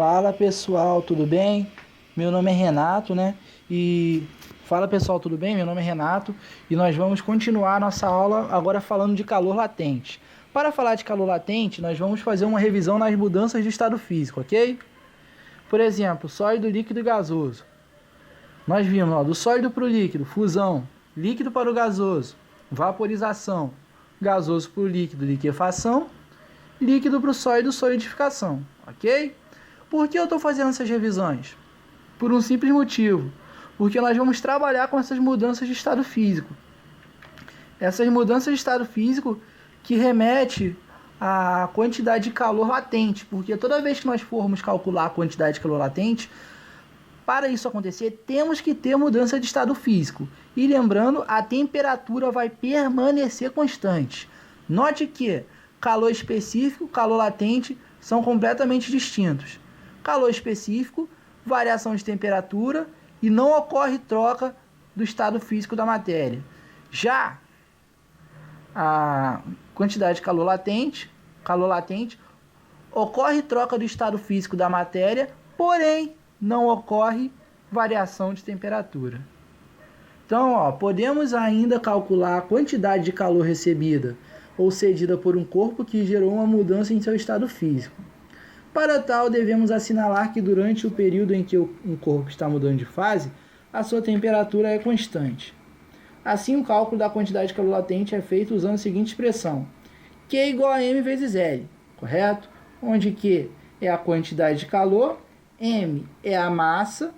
Fala pessoal, tudo bem? Meu nome é Renato, né? Fala pessoal, tudo bem? Meu nome é Renato e nós vamos continuar nossa aula agora falando de calor latente. Para falar de calor latente, nós vamos fazer uma revisão nas mudanças de estado físico, ok? Por exemplo, sólido, líquido e gasoso. Nós vimos, ó, do sólido para o líquido, fusão, líquido para o gasoso, vaporização, gasoso para o líquido, liquefação, líquido para o sólido, solidificação, ok? Por que eu estou fazendo essas revisões? Por um simples motivo, porque nós vamos trabalhar com essas mudanças de estado físico. Essas mudanças de estado físico que remete à quantidade de calor latente, porque toda vez que nós formos calcular a quantidade de calor latente, para isso acontecer, temos que ter mudança de estado físico. E lembrando, a temperatura vai permanecer constante. Note que calor específico e calor latente são completamente distintos. Calor específico, variação de temperatura e não ocorre troca do estado físico da matéria. Já a quantidade de calor latente, ocorre troca do estado físico da matéria, porém não ocorre variação de temperatura. Então, ó, podemos ainda calcular a quantidade de calor recebida ou cedida por um corpo que gerou uma mudança em seu estado físico. Para tal, devemos assinalar que durante o período em que um corpo está mudando de fase, a sua temperatura é constante. Assim, o cálculo da quantidade de calor latente é feito usando a seguinte expressão: Q igual a M vezes L, correto? Onde Q é a quantidade de calor, M é a massa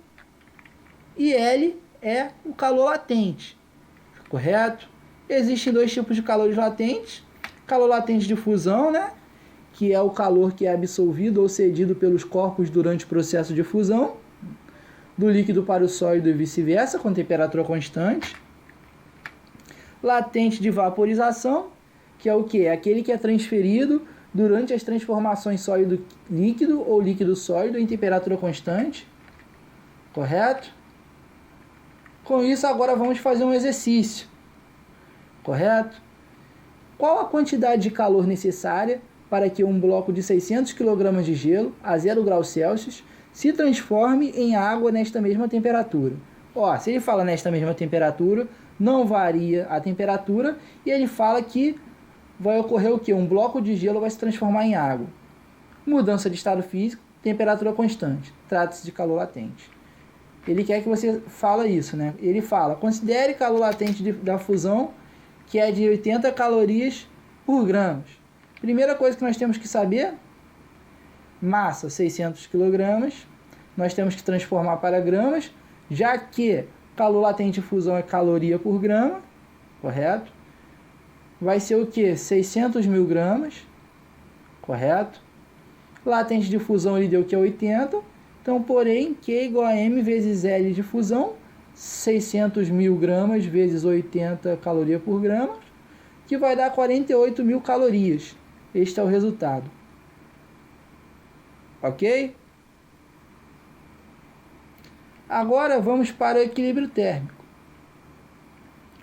e L é o calor latente, correto? Existem dois tipos de calores latentes: calor latente de fusão, né? Que é o calor que é absorvido ou cedido pelos corpos durante o processo de fusão, do líquido para o sólido e vice-versa, com temperatura constante. Latente de vaporização, que é o quê? É aquele que é transferido durante as transformações sólido-líquido ou líquido-sólido em temperatura constante, correto? Com isso, agora vamos fazer um exercício, correto? Qual a quantidade de calor necessária para que um bloco de 600 kg de gelo a 0 graus Celsius se transforme em água nesta mesma temperatura? Ó, se ele fala nesta mesma temperatura, não varia a temperatura e ele fala que vai ocorrer o quê? Um bloco de gelo vai se transformar em água. Mudança de estado físico, temperatura constante. Trata-se de calor latente. Ele quer que você fale isso, né? Ele fala, considere calor latente da fusão, que é de 80 calorias por gramas. Primeira coisa que nós temos que saber, massa 600 kg, nós temos que transformar para gramas, já que calor latente de fusão é caloria por grama, correto? Vai ser o que? 600 mil gramas, correto? Latente de fusão ele deu que é 80, então porém Q igual a M vezes L de fusão, 600 mil gramas vezes 80 caloria por grama, que vai dar 48 mil calorias. Este é o resultado. Ok? Agora vamos para o equilíbrio térmico.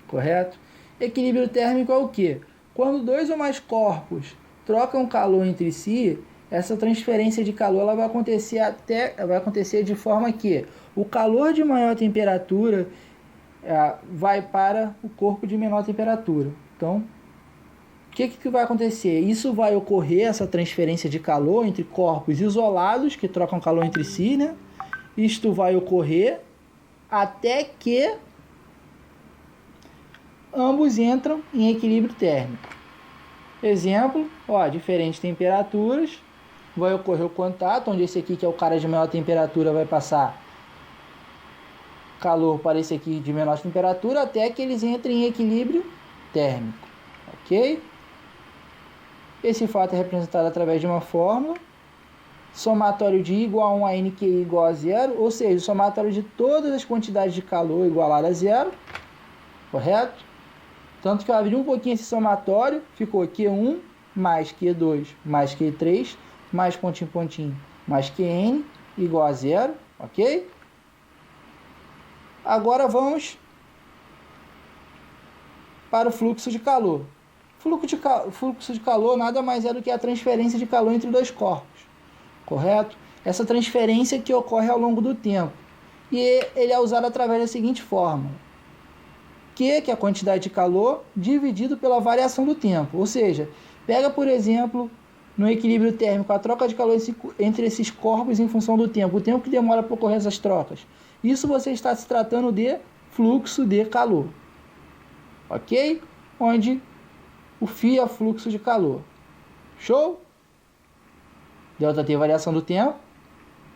Correto? Equilíbrio térmico é o quê? Quando dois ou mais corpos trocam calor entre si, essa transferência de calor ela vai acontecer de forma que o calor de maior temperatura vai para o corpo de menor temperatura. Então, o que vai acontecer? Isso vai ocorrer, essa transferência de calor entre corpos isolados que trocam calor entre si, né? Isto vai ocorrer até que ambos entram em equilíbrio térmico. Exemplo, ó, diferentes temperaturas, vai ocorrer o contato, onde esse aqui, que é o cara de menor temperatura, vai passar calor para esse aqui de menor temperatura, até que eles entrem em equilíbrio térmico, ok? Esse fato é representado através de uma fórmula, somatório de I igual a 1 a NQI igual a 0, ou seja, o somatório de todas as quantidades de calor igualado a 0, correto? Tanto que eu abri um pouquinho esse somatório, ficou Q1 mais Q2 mais Q3, mais pontinho, pontinho, mais Qn igual a 0, ok? Agora vamos para o fluxo de calor. Fluxo de calor nada mais é do que a transferência de calor entre dois corpos, correto? essa transferência que ocorre ao longo do tempo. E ele é usado através da seguinte fórmula: Q, que é a quantidade de calor, dividido pela variação do tempo. Ou seja, pega, por exemplo, no equilíbrio térmico, a troca de calor entre esses corpos em função do tempo, o tempo que demora para ocorrer essas trocas. Isso você está se tratando de fluxo de calor. Ok? Onde o φ é fluxo de calor. Show? Delta T, variação do tempo.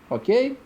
Ok?